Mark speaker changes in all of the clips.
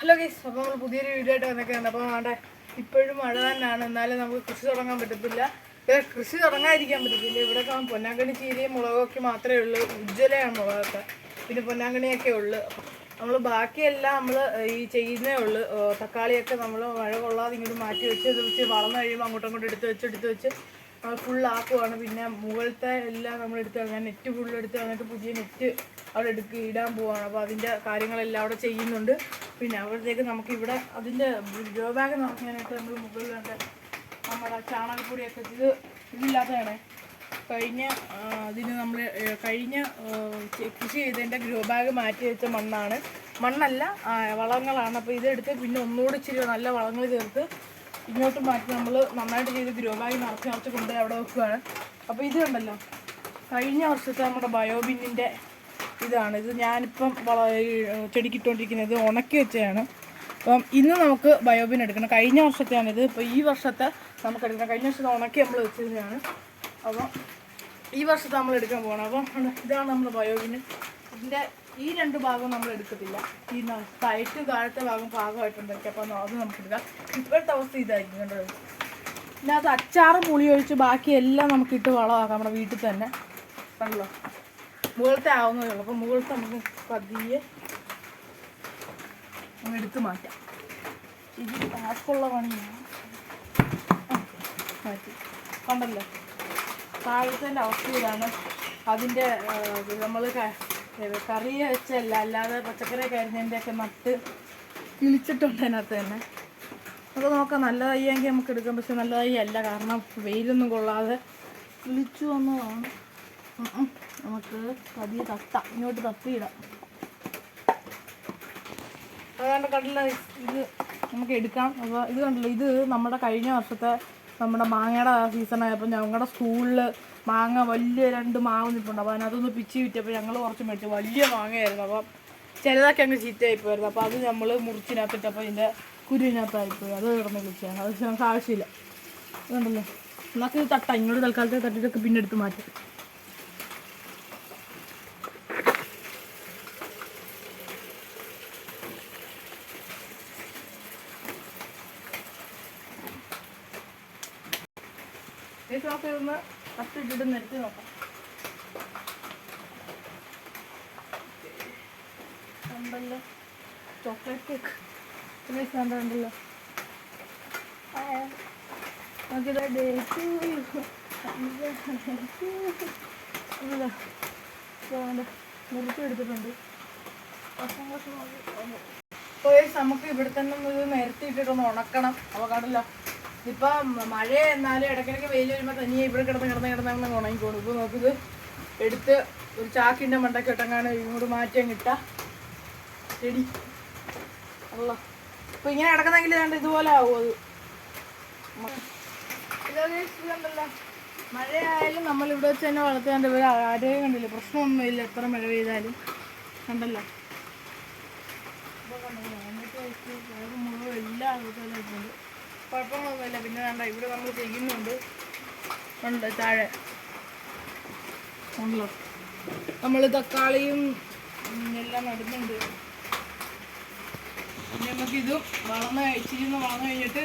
Speaker 1: Hello guys, അപ്പോൾ നമ്മൾ പുതിയൊരു വീഡിയോ ആയിട്ട് വന്നൊക്കെയാണ്. അപ്പോൾ വേണ്ട ഇപ്പോഴും മഴ തന്നെയാണ്, എന്നാലും നമുക്ക് കൃഷി തുടങ്ങാൻ പറ്റത്തില്ല. കൃഷി തുടങ്ങാതിരിക്കാൻ പറ്റത്തില്ല. ഇവിടെ പൊന്നാങ്കണ്ണി ചീരയും മുളകൊക്കെ മാത്രമേ ഉള്ളൂ. ഉജ്ജ്വലയാണ് മുളകൊക്കെ, പിന്നെ പൊന്നാങ്കണ്ണിയൊക്കെ ഉള്ളു. നമ്മൾ ബാക്കിയെല്ലാം നമ്മൾ ഈ ചെയ്യുന്നേ ഉള്ളൂ. തക്കാളിയൊക്കെ നമ്മൾ മഴ കൊള്ളാതെ ഇങ്ങോട്ട് മാറ്റി വെച്ച് വളർന്നു കഴിയുമ്പോൾ അങ്ങോട്ടും എടുത്ത് വെച്ച് നമ്മൾ ഫുള്ളാക്കുവാണ്. പിന്നെ മുകളിലത്തെ എല്ലാം നമ്മൾ എടുത്ത് കളഞ്ഞാൽ നെറ്റ് ഫുള്ളെടുത്ത് കളഞ്ഞിട്ട് പുതിയ നെറ്റ് അവിടെ ഇടാൻ പോവാണ്. അപ്പോൾ അതിൻ്റെ കാര്യങ്ങളെല്ലാം അവിടെ ചെയ്യുന്നുണ്ട്. പിന്നെ അവിടത്തേക്ക് നമുക്കിവിടെ അതിൻ്റെ ഗ്രോ ബാഗ് നിറയ്ക്കാനായിട്ട് നമ്മൾ മുകളിലുണ്ട് നമ്മുടെ ചാണകപ്പൊടിയൊക്കെ ഇതില്ലാത്തതാണ്. കഴിഞ്ഞ കൃഷി ചെയ്തതിൻ്റെ ഗ്രോ ബാഗ് മാറ്റി വെച്ച മണ്ണല്ല വളങ്ങളാണ്. അപ്പോൾ ഇതെടുത്ത് പിന്നെ ഒന്നുകൂടി ഇച്ചിരി നല്ല വളങ്ങൾ ചേർത്ത് ഇങ്ങോട്ട് മാറ്റി നമ്മൾ നന്നായിട്ട് ചെയ്ത് ഗ്രോ ബാഗ് നിറച്ച് കൊണ്ടുപോയി അവിടെ വെക്കുകയാണ്. അപ്പോൾ ഇത് കണ്ടല്ലോ, കഴിഞ്ഞ വർഷത്തെ നമ്മുടെ ബയോബിന്നിൻ്റെ ഇതാണ്. ഇത് ഞാനിപ്പം ചെടിക്കിട്ടുകൊണ്ടിരിക്കുന്നത് ഉണക്കി വെച്ചതാണ്. അപ്പം ഇന്ന് നമുക്ക് ബയോബിൻ എടുക്കണം. കഴിഞ്ഞ വർഷത്തെയാണിത്. ഇപ്പോൾ ഈ വർഷത്തെ നമുക്ക് എടുക്കണം. കഴിഞ്ഞ വർഷത്തെ ഉണക്കി നമ്മൾ വെച്ചതാണ്. അപ്പം ഈ വർഷത്തെ നമ്മൾ എടുക്കാൻ പോകണം. അപ്പം ഇതാണ് നമ്മുടെ ബയോബിന്. ഇതിൻ്റെ ഈ രണ്ട് ഭാഗവും നമ്മൾ എടുക്കത്തില്ല. ഈ താഴത്തെ ഭാഗം പാകമായിട്ടുണ്ടായിരിക്കും. അപ്പോൾ അത് നമുക്ക് എടുക്കാം. ഇപ്പോഴത്തെ അവസ്ഥ ഇതായിരിക്കും കണ്ടത്. ഇതിനകത്ത് അച്ചാറ് പുളി ഒഴിച്ച് ബാക്കിയെല്ലാം നമുക്കിട്ട് വളമാക്കാം നമ്മുടെ വീട്ടിൽ തന്നെ. കണ്ടല്ലോ, മുകളിലത്തെ ആവുന്നതേ ഉള്ളൂ. അപ്പോൾ മുകളിലത്തെ നമുക്ക് പതിയെ എടുത്ത് മാറ്റാം. ഇത് ടാസ്കുള്ള പണിയാണ്. മാറ്റി കണ്ടല്ലോ, താഴത്തെ അവസ്ഥ ഇതാണ്. അതിൻ്റെ നമ്മൾ കറി വെച്ചല്ല, അല്ലാതെ പച്ചക്കറിയൊക്കെ അരിഞ്ഞതിൻ്റെയൊക്കെ നട്ട് കിളിച്ചിട്ടുണ്ട് അതിനകത്ത് തന്നെ. അപ്പോൾ നോക്കാം, നല്ലതായെങ്കിൽ നമുക്ക് എടുക്കാം. പക്ഷെ നല്ലതായി അല്ല, കാരണം വെയിലൊന്നും കൊള്ളാതെ കിളിച്ചു വന്നതാണ്. നമുക്ക് പതിയെ ഇങ്ങോട്ട് തട്ടിയിടാം. അതുകൊണ്ട് കണ്ടില്ല, ഇത് നമുക്ക് എടുക്കാം. അപ്പോൾ ഇത് കണ്ടില്ല, ഇത് നമ്മുടെ കഴിഞ്ഞ വർഷത്തെ നമ്മുടെ മാങ്ങയുടെ സീസണായപ്പോൾ ഞങ്ങളുടെ സ്കൂളിൽ മാങ്ങ വലിയ 2 മാവ് നിൽപ്പുണ്ട്. അപ്പോൾ അതിനകത്തൊന്ന് പിച്ചി വിറ്റപ്പോൾ ഞങ്ങൾ കുറച്ച് മേടിച്ചു. വലിയ മാങ്ങയായിരുന്നു. അപ്പം ചിലതൊക്കെ അങ്ങ് ചീത്തയായിപ്പോയിരുന്നു. അപ്പോൾ അത് നമ്മൾ മുറിച്ചിനകത്തിട്ടപ്പോൾ ഇതിൻ്റെ കുരുവിനകത്തായിപ്പോയി. അത് കിടന്ന് വിളിച്ചാണ്. അത് നമുക്ക് ആവശ്യമില്ല. അതുകൊണ്ടല്ലോ നമുക്ക് ഇത് തട്ടാം. ഇങ്ങോട്ട് തൽക്കാലത്തെ തട്ടിട്ടൊക്കെ പിന്നെ എടുത്ത് മാറ്റാം. നമുക്ക് ഇതൊന്ന് കത്തിട്ടിട്ട് നിരത്തി നോക്കാം. ഉണ്ടല്ലോ ചോക്ലേറ്റ് കേക്ക് ഉണ്ടല്ലോ. നമുക്കിത് മുറിച്ചെടുത്തിട്ടുണ്ട്. നമുക്ക് ഇവിടെ തന്നെ ഇത് നിരത്തിയിട്ടിട്ടൊന്ന് ഉണക്കണം. അപ്പോൾ കണ്ടല്ലോ, ഇപ്പം മഴ എന്നാലും ഇടയ്ക്കിടയ്ക്ക് വെയിൽ വരുമ്പോൾ തനിയെ ഇവിടെ കിടന്ന് ഉണങ്ങിക്കോളും. ഇപ്പോൾ നോക്കിത് എടുത്ത് ഒരു ചാക്കിൻ്റെ മണ്ടയ്ക്ക് ഇട്ടങ്ങാണ് ഇങ്ങോട്ട് മാറ്റിയും കിട്ടാം ചെടി അല്ല. ഇപ്പോൾ ഇങ്ങനെ കിടക്കുന്നെങ്കിൽ ഏതാണ്ട് ഇതുപോലെ ആവും. അത് ഇതുണ്ടല്ലോ, മഴയായാലും നമ്മളിവിടെ വെച്ച് തന്നെ വളർത്താണ്ട് ഇവർ ആരെയും കണ്ടില്ല, പ്രശ്നമൊന്നുമില്ല. എത്ര മഴ പെയ്താലും കണ്ടല്ലോ. ഇപ്പോൾ കണ്ടല്ലോ, മുഴുവൻ എല്ലാ ആൾക്കാരും കുഴപ്പങ്ങളൊന്നുമില്ല. പിന്നെ വേണ്ട, ഇവിടെ നമ്മൾ ചെയ്യുന്നുണ്ട് താഴെ ഉണ്ടല്ലോ, നമ്മൾ തക്കാളിയും എല്ലാം നടുന്നുണ്ട്. പിന്നെ നമുക്കിതും ഇച്ചിരി വളർന്നു കഴിഞ്ഞിട്ട്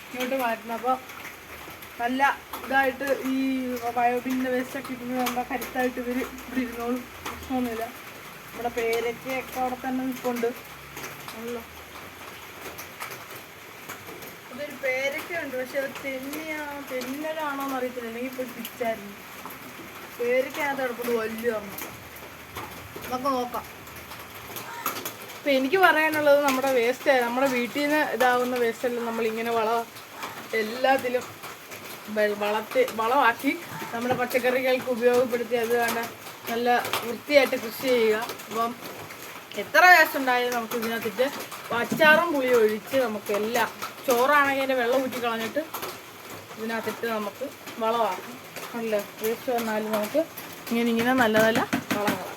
Speaker 1: ഇങ്ങോട്ട് മാറ്റണം. അപ്പോൾ നല്ല ഇതായിട്ട് ഈ ബയോബിൻ്റെ വേസ്റ്റൊക്കെ ഇട്ടിട്ട് നല്ല കരുത്തായിട്ട് ഇവിടെ ഇരുന്നോളും. പ്രശ്നമൊന്നുമില്ല. നമ്മുടെ പേരയ്ക്കൊക്കെ അവിടെ തന്നെ നിൽപ്പുണ്ട്. ഉണ്ടല്ലോ, അതൊരു പേരൊക്കെ ഉണ്ട്. പക്ഷെ അത് തെന്നലാണോ എന്ന് അറിയത്തില്ല. അല്ലെങ്കിൽ ഇപ്പോൾ പിച്ചായിരുന്നു. പേരൊക്കെയാണ് കിടപ്പുണ്ട് വലിയ ഓർമ്മ. നമുക്ക് നോക്കാം. ഇപ്പം എനിക്ക് പറയാനുള്ളത്, നമ്മുടെ വേസ്റ്റ്, നമ്മുടെ വീട്ടിൽ നിന്ന് ഇതാവുന്ന വേസ്റ്റെല്ലാം നമ്മളിങ്ങനെ എല്ലാത്തിലും വളമാക്കി നമ്മുടെ പച്ചക്കറികൾക്ക് ഉപയോഗപ്പെടുത്തി അത് വേണ്ട നല്ല വൃത്തിയായിട്ട് കൃഷി ചെയ്യുക. അപ്പം എത്ര വേസ്റ്റ് ഉണ്ടായാലും നമുക്ക് ഇതിനകത്തിട്ട് അച്ചാറും പുളി ഒഴിച്ച് നമുക്ക് എല്ലാം, ചോറാണെങ്കിൽ അതിൻ്റെ വെള്ളം ഊറ്റി കളഞ്ഞിട്ട് ഇതിനകത്തിട്ട് നമുക്ക് വളമാക്കും. നല്ല വേസ്റ്റ് വന്നാലും നമുക്ക് ഇങ്ങനെ നല്ല വളങ്ങളാണ്.